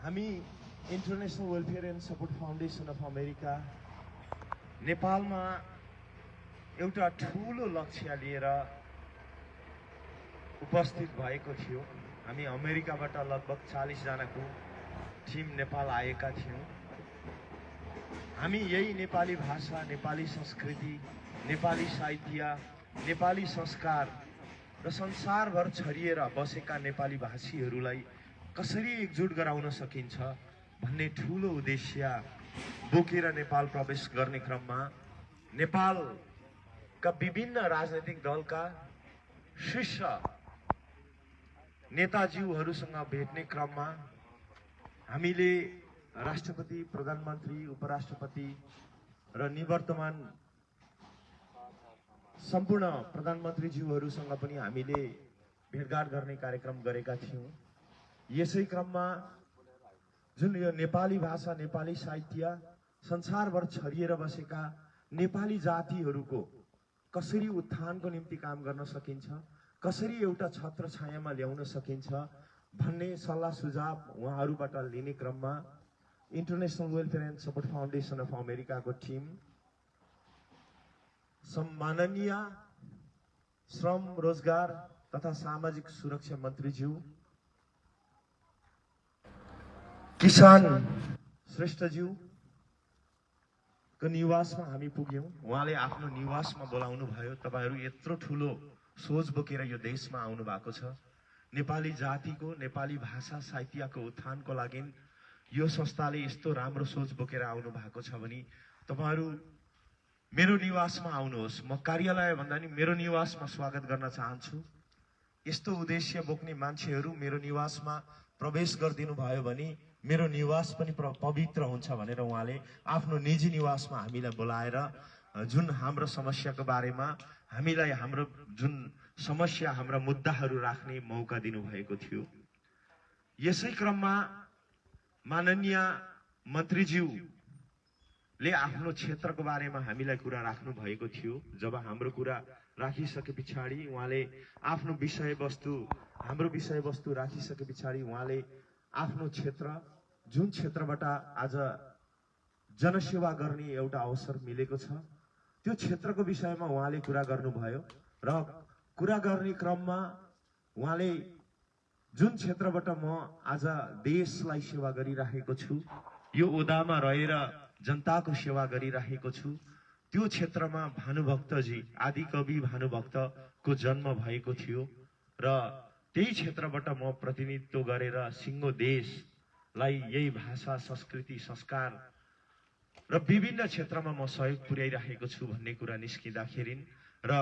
हामी international welfare and support foundation of America नेपालमा एउटा ठूलो लक्ष्य लिएर उपस्थित भएको थियो। हामी अमेरिकाबाट लगभग 40 जनाको टिम नेपाल आएका थियौं। हामी यही नेपाली भाषा, नेपाली संस्कृति, नेपाली साहित्य, नेपाली संस्कार र संसारभर छरिएर बसेका नेपाली भाषीहरूलाई कसरी एकजुट गराउन सकिन्छ भन्ने ठूलो उद्देश्य बोकेर नेपाल प्रवेश गर्ने क्रममा नेपालका विभिन्न राजनीतिक दलका शीर्ष नेताज्यूहरूसँग भेट्ने क्रममा हामीले राष्ट्रपति, प्रधानमन्त्री, उपराष्ट्रपति र निवर्तमान सम्पूर्ण प्रधानमन्त्रीज्यूहरूसँग पनि हामीले भेटघाट गर्ने कार्यक्रम गरेका थियौं। यसै क्रममा जुन यो नेपाली भाषा, नेपाली साहित्य संसारभर छरिएर बसेका नेपाली जातिहरूको कसरी उत्थानको निम्ति काम गर्न सकिन्छ, कसरी एउटा छत्र छायामा ल्याउन सकिन्छ भन्ने सल्लाह सुझाव उहाँहरूबाट लिने क्रममा international welfare and support foundation of अमेरिकाको टिम सम्माननीय श्रम, रोजगार तथा सामाजिक सुरक्षा मन्त्रीज्यू किसान श्रेष्ठज्यू को निवासमा हामी पुग्यौं। उहाँले आफ्नो निवासमा बोलाउनु भयो। तपाईहरु यत्रो ठूलो सोच बोकेर यो देशमा आउनु भएको छ। नेपाली जातिको, नेपाली भाषा साहित्यको उत्थानको लागि यो संस्थाले यस्तो राम्रो सोच बोकेर आउनु भएको छ भने तपाईहरु मेरो निवासमा आउनुहोस्। म कार्यालय भन्दा नि मेरो निवासमा स्वागत गर्न चाहन्छु। यस्तो उद्देश्य बोक्ने मान्छेहरू मेरो निवासमा प्रवेश गरिदिनु भयो भने मेरो निवास पनि पवित्र हुन्छ भनेर उहाँले आफ्नो निजी निवासमा हामीलाई बोलाएर जुन हाम्रो समस्याको बारेमा हामीलाई हाम्रो जुन समस्या, हाम्रा मुद्दाहरू राख्ने मौका दिनुभएको थियो। यसै क्रममा माननीय मन्त्रीज्यूले आफ्नो क्षेत्रको बारेमा हामीलाई कुरा राख्नु भएको थियो। जब हाम्रो कुरा राखिसके पछाडि उहाँले आफ्नो विषयवस्तु, हाम्रो विषयवस्तु राखिसके पछाडि उहाँले आफ्नो क्षेत्र, जुन क्षेत्रबाट आज जनसेवा गर्ने एउटा अवसर मिलेको छ, त्यो क्षेत्रको विषयमा उहाँले कुरा गर्नुभयो र कुरा गर्ने क्रममा उहाँले जुन क्षेत्रबाट म आज देशलाई सेवा गरिरहेको छु, यो ओदामा रहेर जनताको सेवा गरिरहेको छु, त्यो क्षेत्रमा भानुभक्तजी, आदिकवि भानुभक्तको जन्म भएको थियो र त्यही क्षेत्रबाट म प्रतिनिधित्व गरेर सिङ्गो देशलाई यही भाषा, संस्कृति, संस्कार र विभिन्न क्षेत्रमा म सहयोग पुर्याइरहेको छु भन्ने कुरा निस्किँदाखेरि र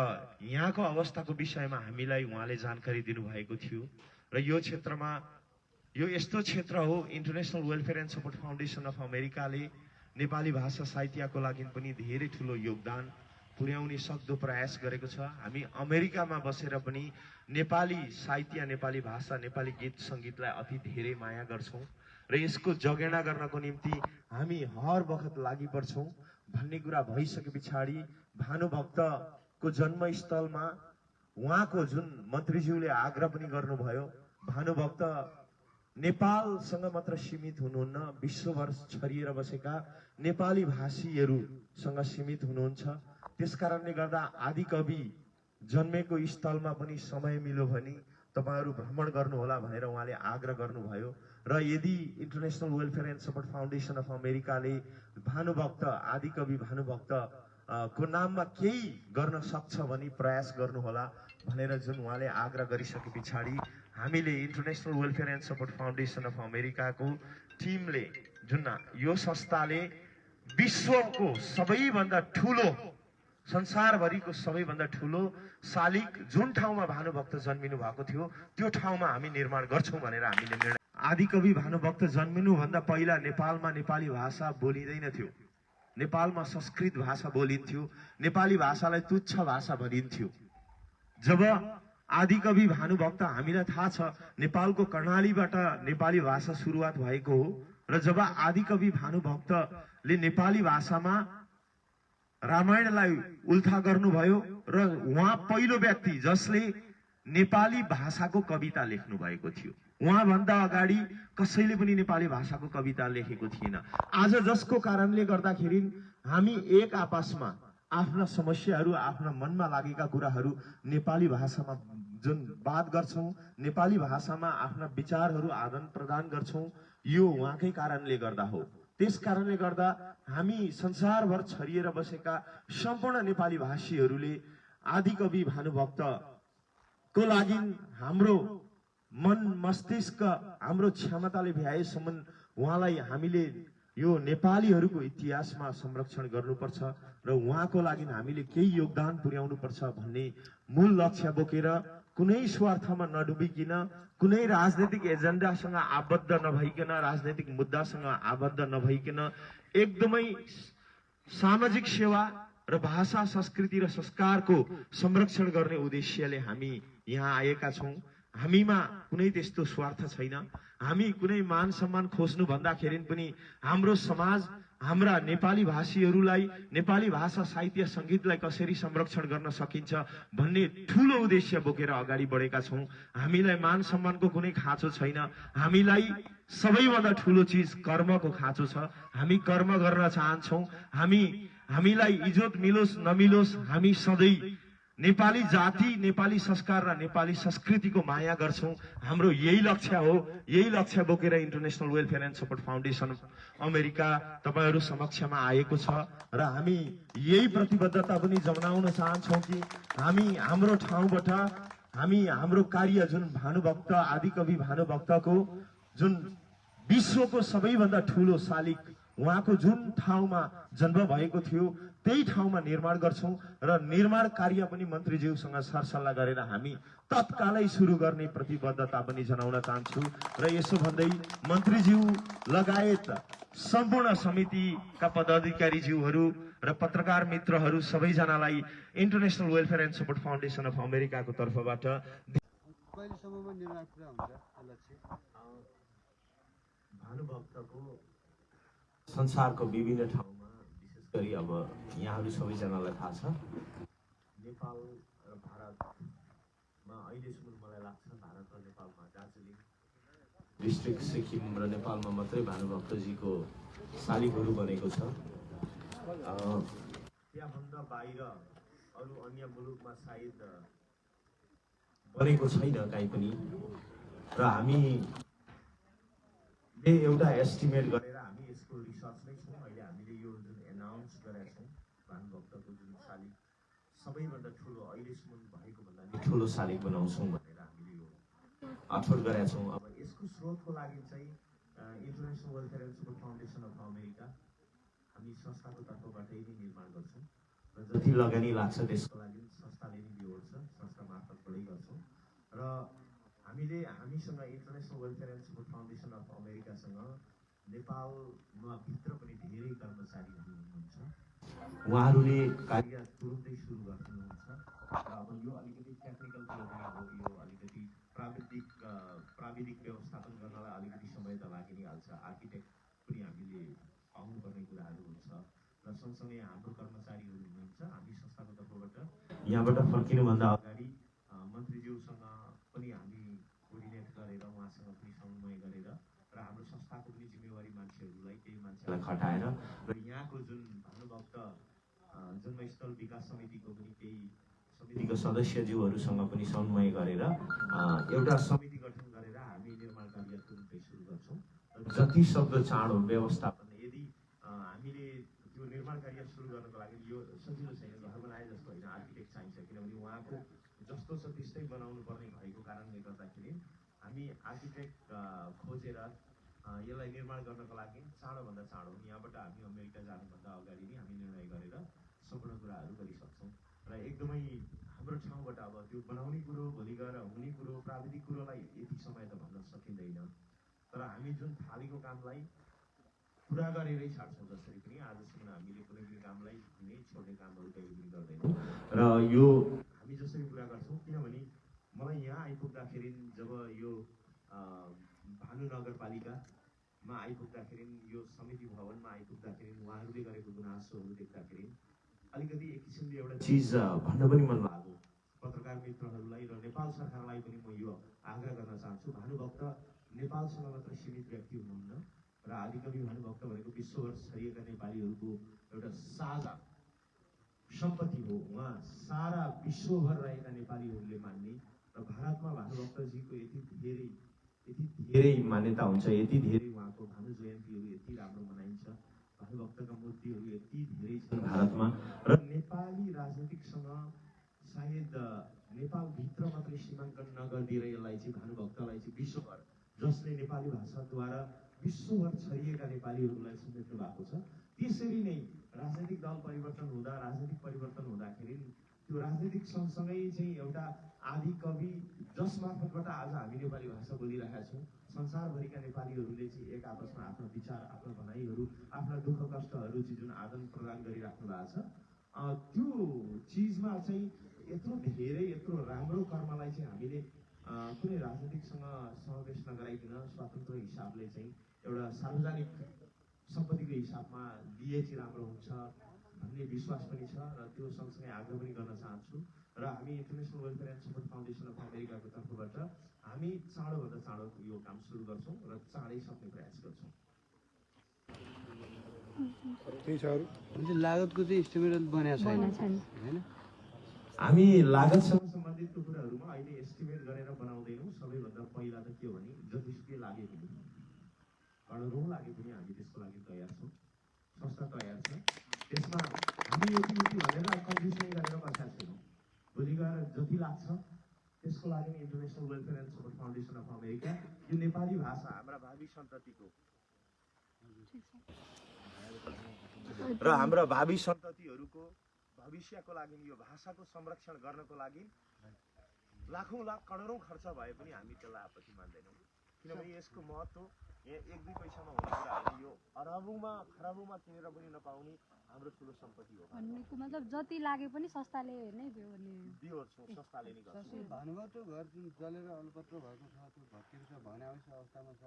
यहाँको अवस्थाको विषयमा हामीलाई उहाँले जानकारी दिनुभएको थियो। र यो क्षेत्रमा यो यस्तो क्षेत्र हो, international welfare and support foundation of अमेरिकाले नेपाली भाषा साहित्यको लागि पनि धेरै ठूलो योगदान पुर्याउने सक्दो प्रयास गरेको छ। हामी अमेरिकामा बसेर पनि नेपाली साहित्य, नेपाली भाषा, नेपाली गीत संगीतलाई अति धेरै माया गर्छौं र यसको जगेर्ना गर्नको निम्ति हामी हर वखत लागि पर्छौं भन्ने कुरा भइसके पछाडि भानुभक्तको जन्मस्थलमा उहाँको जुन मन्त्रीज्यूले आग्रह पनि गर्नुभयो, भानुभक्त नेपालसँग मात्र सीमित हुनुहुन्न, विश्वभर छरिएर बसेका नेपाली भाषीहरूसँग सीमित हुनुहुन्छ। त्यसकारणले गर्दा आदिकवि जन्मेको स्थलमा पनि समय मिल्यो भने तपाईहरु भ्रमण गर्नुहोला भनेर उहाँले आग्रह गर्नुभयो। र यदि international welfare and support foundation of अमेरिकाले भानुभक्त, आदिकवि भानुभक्त को नाममा केही गर्न सक्छ भने प्रयास गर्नुहोला भनेर जुन उहाँले आग्रह गरिसके पछाडि हामीले international welfare and support foundation of अमेरिकाको टिमले, जुन यो संस्थाले विश्वको सबैभन्दा ठूलो, संसारभरिको सबैभन्दा ठूलो शालिग जुन ठाउँमा भानुभक्त जन्मिनु भएको थियो त्यो ठाउँमा हामी निर्माण गर्छौं भनेर हामीले निर्णय। आदिकवि भानुभक्त जन्मिनु भन्दा पहिला नेपालमा नेपाली भाषा बोलिँदैन थियो। नेपालमा संस्कृत भाषा बोलिन्थ्यो। नेपाली भाषालाई तुच्छ भाषा भनिन्थ्यो। जब आदिकवि भानुभक्त, हामीलाई थाहा छ नेपालको कर्णालीबाट नेपाली भाषा सुरुवात भएको हो र जब आदिकवि भानुभक्तले नेपाली भाषामा रामायणलाई उल्था गर्नुभयो र उहाँ पहिलो व्यक्ति जसले नेपाली भाषाको कविता लेख्नु भएको थियो। उहाँभन्दा अगाडि कसैले पनि नेपाली भाषाको कविता लेखेको थिएन। आज जसको कारणले गर्दाखेरि हामी एक आपसमा आफ्ना समस्याहरू, आफ्ना मनमा लागेका कुराहरू नेपाली भाषामा जुन बात गर्छौं, नेपाली भाषामा आफ्ना विचारहरू आदान प्रदान गर्छौं, यो उहाँकै कारणले गर्दा हो। त्यस कारणले गर्दा हामी संसारभर छरिएर बसेका सम्पूर्ण नेपाली भाषीहरूले आदिकवि भानुभक्तको लागि हाम्रो मन मस्तिष्क हाम्रो क्षमताले भ्याएसम्म उहाँलाई हामीले यो नेपालीहरूको इतिहासमा संरक्षण गर्नुपर्छ र उहाँको लागि हामीले केही योगदान पुर्याउनुपर्छ भन्ने मूल लक्ष्य बोकेर कुनै स्वार्थमा नडुबिकिन, कुनै राजनीतिक एजेन्डासँग आबद्ध नभइकन, राजनीतिक मुद्दासँग आबद्ध नभइकन एकदमै सामाजिक सेवा र भाषा, संस्कृति र संस्कारको संरक्षण गर्ने उद्देश्यले हामी यहाँ आएका छौं। हामीमा कुनै त्यस्तो स्वार्थ छैन। हामी कुनै मान सम्मान खोज्नु भन्दाखेरि पनि हाम्रो समाज, हाम्रा नेपाली भाषीहरूलाई, नेपाली भाषा, साहित्य, संगीतलाई कसरी संरक्षण गर्न सकिन्छ भन्ने ठूलो उद्देश्य बोकेर अगाडि बढेका छौं। हामीलाई मान सम्मानको कुनै खाँचो छैन। हामीलाई सबैभन्दा ठूलो चीज कर्मको खाँचो छ। हामी कर्म गर्न चाहन्छौं। हामीलाई इज्जत मिलोस् नमिलोस्, हामी सधैँ नेपाली जाति, नेपाली संस्कार र नेपाली संस्कृतिको माया गर्छौं। हाम्रो यही लक्ष्य हो। यही लक्ष्य बोकेर international welfare and support foundation America तपाईहरु समक्षमा आएको छ र हामी यही प्रतिबद्धता पनि जनाउन चाहन्छौं कि हामी हाम्रो ठाउँबाट हाम्रो कार्य जुन भानुभक्त, आदिकवि भानुभक्तको जुन विश्वको सबैभन्दा ठूलो शालिग उहाँको जुन ठाउँमा जन्म भएको थियो त्यही ठाउँमा निर्माण गर्छौं र निर्माण कार्य पनि मन्त्रीज्यूसँग सरसल्लाह गरेर हामी तत्कालै सुरु गर्ने प्रतिबद्धता पनि जनाउन चाहन्छु र यसो भन्दै मन्त्रीज्यू लगायत सम्पूर्ण समितिका पदाधिकारीज्यूहरू र पत्रकार मित्रहरू सबैजनालाई international welfare and support foundation of अमेरिकाको तर्फबाट भानुभक्तको संसारको विभिन्न ठाउँमा, विशेष गरी अब यहाँहरू सबैजनालाई थाहा छ, नेपाल र भारतमा अहिलेसम्म मलाई लाग्छ भारत र नेपालमा दार्जिलिङ डिस्ट्रिक्ट, सिक्किम र नेपालमा मात्रै भानुभक्तजीको शालिगहरू बनेको छ। त्यहाँभन्दा बाहिर अरू अन्य मुलुकमा सायद बनेको छैन कहीँ पनि। र हामीले एउटा एस्टिमेट गरेर हामी यसको रिसर्चमै छौँ। अहिले हामीले यो जुन एनाउन्स गरेका छौँ भानुभक्तको जुन शालिग सबैभन्दा ठुलो अहिलेसम्म भएको भन्दा नि ठुलो शालिग बनाउँछौँ भनेर हामीले यो अठोट गरेका छौँ। अब यसको स्रोतको लागि चाहिँ international welfare and support foundation of America हामी संस्थाको तर्फबाटै नै निर्माण गर्छौँ र जति लगानी लाग्छ त्यसको लागि संस्थाले नै बिहोर्छ, संस्था मार्फतबाटै गर्छौँ। र हामीसँग international welfare and support foundation of अमेरिकासँग नेपालमा भित्र पनि धेरै कर्मचारीहरू हुनुहुन्छ। उहाँहरूले कार्य तुरुन्तै सुरु गर्नुहुन्छ। अब यो अलिकति टेक्निकल कुरा पनि हो, यो अलिकति प्राविधिक व्यवस्थापन गर्नलाई अलिकति समय त लागि नै हाल्छ। आर्किटेक्ट पनि हामीले आउनुपर्ने कुराहरू हुन्छ र सँगसँगै हाम्रो कर्मचारीहरू हुनुहुन्छ। हामी संस्थाको तर्फबाट यहाँबाट फर्किनुभन्दा अगाडि मन्त्रीज्यूसँग पनि हामी कोर्डिनेट गरेर उहाँसँग पनि समन्वय गरेर र हाम्रो संस्थाको पनि जिम्मेवारी मान्छेहरूलाई केही मान्छेलाई खटाएर र यहाँको जुन भानुभक्त जन्मस्थल विकास समितिको पनि केही समितिको सदस्यज्यूहरूसँग पनि समन्वय गरेर एउटा समिति गठन गरेर हामी निर्माण कार्य तुरुन्तै सुरु गर्छौँ। र जति सक्दो चाँडो व्यवस्थापन, यदि हामीले त्यो निर्माण कार्य सुरु गर्नको लागि यो सजिलो छैन, घर बनाए जस्तो होइन, आर्किटेक्ट चाहिन्छ। किनभने उहाँको जस्तो छ त्यस्तै बनाउनु पर्ने भएको कारणले गर्दाखेरि हामी आर्किटेक्ट खोजेर यसलाई निर्माण गर्नको लागि चाँडोभन्दा चाँडो यहाँबाट हामी अमेरिका जानुभन्दा अगाडि नै हामी निर्णय गरेर सम्पूर्ण कुराहरू गरिसक्छौँ। र एकदमै हाम्रो ठाउँबाट अब त्यो बनाउने कुरो, भोलि गएर हुने कुरो, प्राविधिक कुरोलाई यति समय त भन्न सकिँदैन। तर हामी जुन थालेको कामलाई पुरा गरेरै छाड्छौँ। जसरी पनि आजसम्म हामीले कुनै पनि कामलाई नै छोड्ने कामहरू कहिले पनि गर्दैनौँ र यो हामी जसरी पुरा गर्छौँ। किनभने मलाई यहाँ आइपुग्दाखेरि जब यो भानु नगरपालिकामा आइपुग्दाखेरि, यो समिति भवनमा आइपुग्दाखेरि उहाँहरूले गरेको गुनासोहरू देख्दाखेरि अलिकति एक किसिमले एउटा चिज भन्न पनि मन लाग्यो। पत्रकार मित्रहरूलाई र नेपाल सरकारलाई पनि म यो आग्रह गर्न चाहन्छु, भानुभक्त नेपालसँग मात्र सीमित व्यक्ति हुनुहुन्न र आदिकवि भानुभक्त भनेको विश्वभर छरिएका नेपालीहरूको एउटा साझा सम्पत्ति हो। उहाँ सारा विश्वभर रहेका नेपालीहरूले मान्ने र भारतमा भानुभक्तजीको यति धेरै मान्यता हुन्छ, यति धेरै उहाँको भानु जयन्तीहरू यति राम्रो मनाइन्छ, भानुभक्तका मूर्तिहरू यति धेरै छन् भारतमा र नेपाली राजनीतिकसँग सायद नेपालभित्र मात्रै सीमाङ्कन नगरिदिएर यसलाई चाहिँ भानुभक्तलाई चाहिँ विश्वभर, जसले नेपाली भाषाद्वारा विश्वभर छरिएका नेपालीहरूलाई समेट्नु भएको छ। त्यसरी नै राजनीतिक दल परिवर्तन हुँदा, राजनीतिक परिवर्तन हुँदाखेरि त्यो राजनीतिक सँगसँगै चाहिँ एउटा आदि कवि जस मार्फतबाट आज हामी नेपाली भाषा बोलिरहेका छौँ, संसारभरिका नेपालीहरूले चाहिँ एक आपसमा आफ्ना विचार, आफ्ना भनाइहरू, आफ्ना दुःख कष्टहरू चाहिँ जुन आदान प्रदान गरिराख्नु भएको छ, त्यो चिजमा चाहिँ यत्रो धेरै यत्रो राम्रो कर्मलाई चाहिँ हामीले कुनै राजनीतिकसँग समावेश नगराइकन स्वतन्त्र हिसाबले चाहिँ एउटा सार्वजनिक सम्पत्तिको हिसाबमा लिए चाहिँ राम्रो हुन्छ भन्ने विश्वास पनि छ र त्यो सँगसँगै आग्रह पनि गर्न चाहन्छु। र हामी international welfare and support foundation of अमेरिकाको तर्फबाट हामी चाँडोभन्दा चाँडो यो काम सुरु गर्छौँ र चाँडै सक्ने प्रयास गर्छौँ। लागतको चाहिँ एस्टिमेट बनाएको छैन हैन? हामी लागतसँग सम्बन्धित कुराहरूमा अहिले एस्टिमेट गरेर बनाउँदैनौँ। सबैभन्दा पहिला त के हो भने जतिसुकै लागे पनि, करोडौँ लागे पनि हामी त्यसको लागि तयार छौँ, संस्था तयार छ। त्यसमा हामी यति भनेर कन्डिसनिङ गरेर बसेका छैनौँ। भोलि गएर जति लाग्छ त्यसको लागि international welfare and support foundation of America यो नेपाली भाषा हाम्रा भावी सन्ततिको र हाम्रा भावी सन्ततिहरूको भविष्यको लागि यो भाषाको संरक्षण गर्नको लागि लाखौँ लाख करोडौँ खर्च भए पनि हामी त्यसलाई आपत्ति मान्दैनौँ, किनभने यसको महत्त्व यहाँ 1-2 पैसामा हुने कुरा होइन, यो अरबौँमा खरबौँमा किनेर पनि नपाउने हाम्रो ठुलो सम्पत्ति हो। भन्नेको मतलब जति लागे पनि संस्थाले नै दियो संस्थाले नै गर्छ। भानुभक्त घर जुन जलेर अलपत्र भएको छ, त्यो भत्किएको छ, भनावस अवस्थामा छ,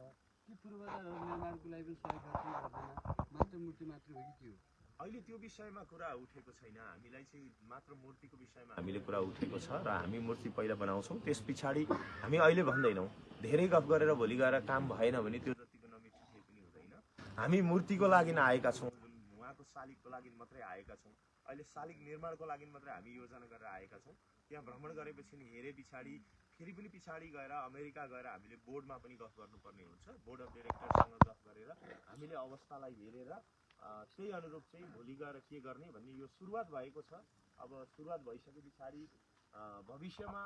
के पूर्वाधार निर्माणको लागि पनि सहयोग गर्दैन, मात्र मूर्ति मात्र हो कि के हो? अहिले त्यो विषयमा कुरा उठेको छैन। हामीलाई चाहिँ मात्र मूर्तिको विषयमा हामीले कुरा उठेको छ र हामी मूर्ति पहिला बनाउँछौँ, त्यस पछाडि हामी अहिले भन्दैनौँ। धेरै गफ गरेर भोलि गएर काम भएन भने त्यो जतिको नमिठो केही पनि हुँदैन। हामी मूर्तिको लागि आएका छौँ, उहाँको शालिगको लागि मात्रै आएका छौँ। अहिले शालिग निर्माणको लागि मात्रै हामी योजना गरेर आएका छौँ। त्यहाँ भ्रमण गरेपछि हेरे पछाडि फेरि पनि पछाडि गएर अमेरिका गएर हामीले बोर्डमा पनि गफ गर्नुपर्ने हुन्छ। बोर्ड अफ डिरेक्टरसँग गफ गरेर हामीले अवस्थालाई हेरेर त्यही अनुरूप चाहिँ भोलि गएर के गर्ने भन्ने यो सुरुवात भएको छ। अब सुरुवात भइसके पछाडि भविष्यमा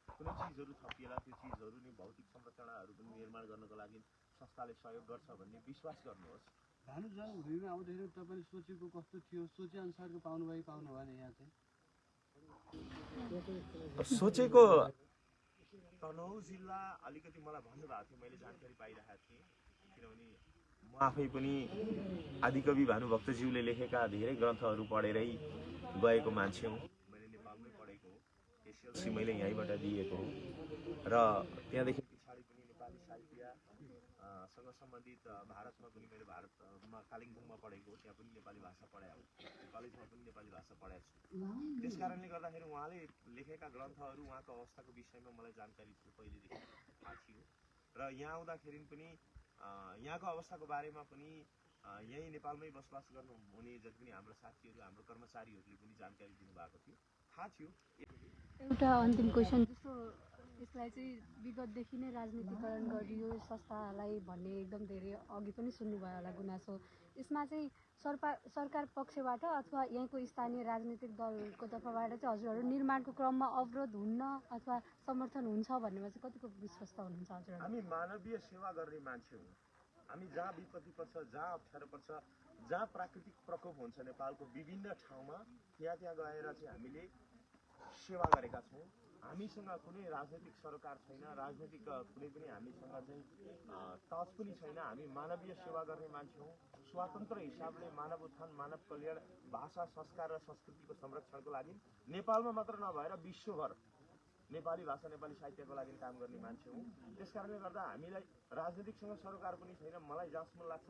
कुनै चिजहरू थपिएला, त्यो चिजहरू नै भौतिक संरचनाहरू पनि निर्माण गर्नको लागि संस्थाले सहयोग गर्छ भन्ने विश्वास गर्नुहोस्। भानु जन्मभूमिमा आउँदाखेरि तपाईँले सोचेको कस्तो थियो? सोचे अनुसारको पाउनु भएन यहाँ चाहिँ? सोचेको तनहुँ जिल्ला अलिकति मलाई भन्नुभएको थियो, मैले जानकारी पाइरहेको थिएँ, किनभने म आफै पनि आदिकवि भानुभक्तज्यूले लेखेका धेरै ग्रन्थहरू पढेरै गएको मान्छे हुँ। मैले नेपालमै पढेको हो, एसएलसी मैले यहीँबाट दिएको हो र त्यहाँदेखि पछाडि पनि नेपाली साहित्यसँग सम्बन्धित भारतमा पनि मैले भारतमा कालिम्पोङमा पढेको हो, त्यहाँ पनि नेपाली भाषा पढाएको हो, कलेजमा पनि नेपाली भाषा पढाएको छु। त्यस कारणले गर्दाखेरि उहाँले लेखेका ग्रन्थहरू, उहाँको अवस्थाको विषयमा मलाई जानकारी थियो, पहिलेदेखि थाहा थियो र यहाँ आउँदाखेरि पनि यहाँको अवस्थाको बारेमा पनि यही नेपालमै बसोबास गर्नुहुने जति पनि हाम्रो साथीहरू, हाम्रो कर्मचारीहरूले पनि जानकारी दिनुभएको थियो, थाहा थियो। एउटा अन्तिम क्वेसन, जस्तो यसलाई चाहिँ विगतदेखि नै राजनीतिकरण गरियो संस्थालाई भन्ने एकदम धेरै अघि पनि सुन्नुभयो होला गुनासो, यसमा चाहिँ सरकार पक्षबाट अथवा यहीँको स्थानीय राजनीतिक दलको तर्फबाट चाहिँ हजुरहरू निर्माणको क्रममा अवरोध हुन्न अथवा समर्थन हुन्छ भन्नेमा चाहिँ कतिको विश्वस्त हुनुहुन्छ हजुरहरू? हामी मानवीय सेवा गर्ने मान्छे हौँ। हामी जहाँ विपत्ति पर्छ, जहाँ अप्ठ्यारो पर्छ, जहाँ प्राकृतिक प्रकोप हुन्छ नेपालको विभिन्न ठाउँमा, त्यहाँ गएर चाहिँ हामीले सेवा गरेका छौँ। हामीसँग कुनै राजनीतिक सरोकार छैन, राजनीतिक कुनै पनि हामीसँग चाहिँ टच पनि छैन। हामी मानवीय सेवा गर्ने मान्छे हौँ। स्वतन्त्र हिसाबले मानव उत्थान, मानव कल्याण, भाषा, संस्कार र संस्कृतिको संरक्षणको लागि नेपालमा मात्र नभएर विश्वभर नेपाली भाषा नेपाली साहित्यको लागि काम गर्ने मान्छे हुँ। त्यसकारणले गर्दा हामीलाई राजनीतिकसँग सरोकार पनि छैन। मलाई जहाँसम्म लाग्छ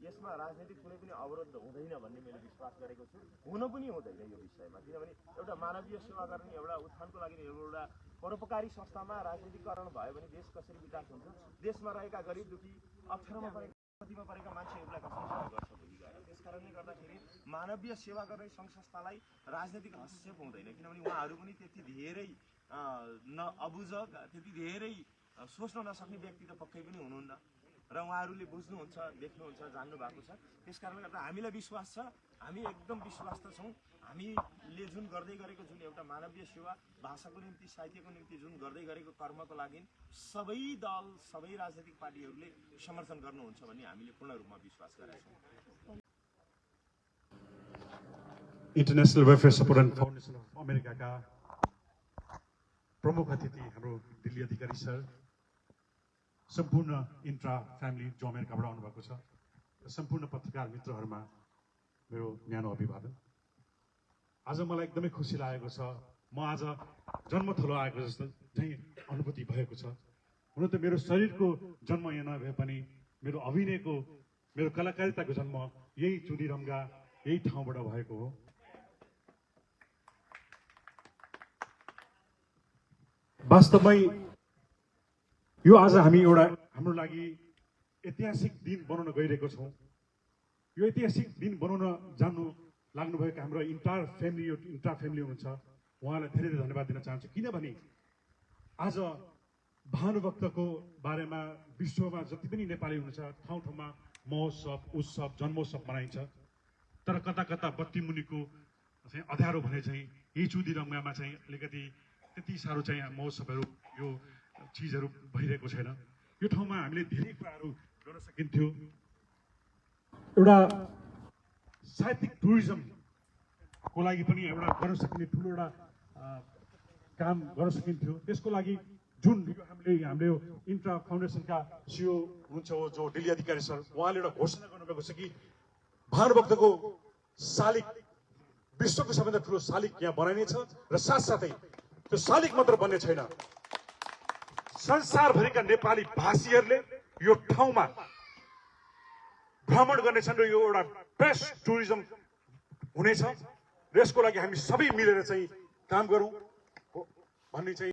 यसमा राजनीतिक कुनै पनि अवरोध हुँदैन भन्ने मैले विश्वास गरेको छु। हुन पनि हुँदैन यो विषयमा, किनभने एउटा मानवीय सेवा गर्ने एउटा उत्थानको लागि एउटा परोपकारी संस्थामा राजनीतिकरण भयो भने देश कसरी विकास हुन्छ, देशमा रहेका गरिब दुखी अप्ठ्यारोमा परेका कतिमा परेका मान्छेहरूलाई कसरी सहयोग गर्छ भोलि गएर। त्यसकारणले गर्दाखेरि मानवीय सेवा गर्ने सङ्घ संस्थालाई राजनीतिक हस्तक्षेप हुँदैन, किनभने उहाँहरू पनि त्यति धेरै अबुझ त्यति धेरै सोच्न नसक्ने व्यक्ति त पक्कै पनि हुनुहुन्न र उहाँहरूले बुझ्नुहुन्छ, देख्नुहुन्छ, जान्नु भएको छ। त्यसकारणले गर्दा हामीलाई विश्वास छ, हामी एकदम विश्वास त छौँ। हामीले जुन गर्दै गरेको जुन एउटा मानवीय सेवा भाषाको निम्ति साहित्यको निम्ति जुन गर्दै गरेको कर्मको लागि सबै दल सबै राजनीतिक पार्टीहरूले समर्थन गर्नुहुन्छ भन्ने हामीले पूर्ण रूपमा विश्वास गरेका छौँ। International welfare support and foundation of अमेरिकाका प्रमुख अतिथि हाम्रो दिल्ली अधिकारी सर, सम्पूर्ण इन्ट्रा फ्यामिली जो अमेरिकाबाट आउनुभएको छ, र सम्पूर्ण पत्रकार मित्रहरूमा मेरो न्यानो अभिवादन। आज मलाई एकदमै खुसी लागेको छ। म आज जन्मथलो आएको जस्तो चाहिँ अनुभूति भएको छ। हुन त मेरो शरीरको जन्म यहाँ नभए पनि मेरो अभिनयको, मेरो कलाकारिताको जन्म यही चुनिरम्गा यही ठाउँबाट भएको हो। वास्तवमै यो आज हामी एउटा हाम्रो लागि ऐतिहासिक दिन बनाउन गइरहेको छौँ। यो ऐतिहासिक दिन बनाउन जान्नु लाग्नुभएको हाम्रो इन्टायर फ्यामिली हुनुहुन्छ, उहाँलाई धेरै धेरै धन्यवाद दिन चाहन्छु। किनभने आज भानुभक्तको बारेमा विश्वमा जति पनि नेपाली हुनुहुन्छ ठाउँ ठाउँमा महोत्सव, उत्सव, जन्मोत्सव मनाइन्छ, तर कता कता बत्ती मुनिको चाहिँ अँध्यारो भने चाहिँ यही चुदिरम्गामा चाहिँ अलिकति त्यति साह्रो चाहिँ महोत्सवहरू यो चिजहरू भइरहेको छैन। यो ठाउँमा हामीले धेरै कुराहरू गर्न सकिन्थ्यो। एउटा साहित्यिक टुरिज्मको लागि पनि एउटा गर्न सकिने ठुलो एउटा काम गर्न सकिन्थ्यो। त्यसको लागि जुन हामीले इन्ट्रा फाउन्डेसनका सिओ हुनुहुन्छ जो दिल्ली अधिकारी सर, उहाँले एउटा घोषणा गर्नुभएको छ कि भानुभक्तको शालिग विश्वको सबैभन्दा ठुलो शालिग यहाँ बनाइनेछ र साथसाथै त्यो शालिग मात्र बन्ने छैन, संसारभरिका नेपाली भाषीहरूले यो ठाउँमा भ्रमण गर्नेछन् र यो एउटा बेस्ट टुरिज्म हुनेछ। र यसको लागि हामी सबै मिलेर चाहिँ काम गरौँ भन्ने चाहिँ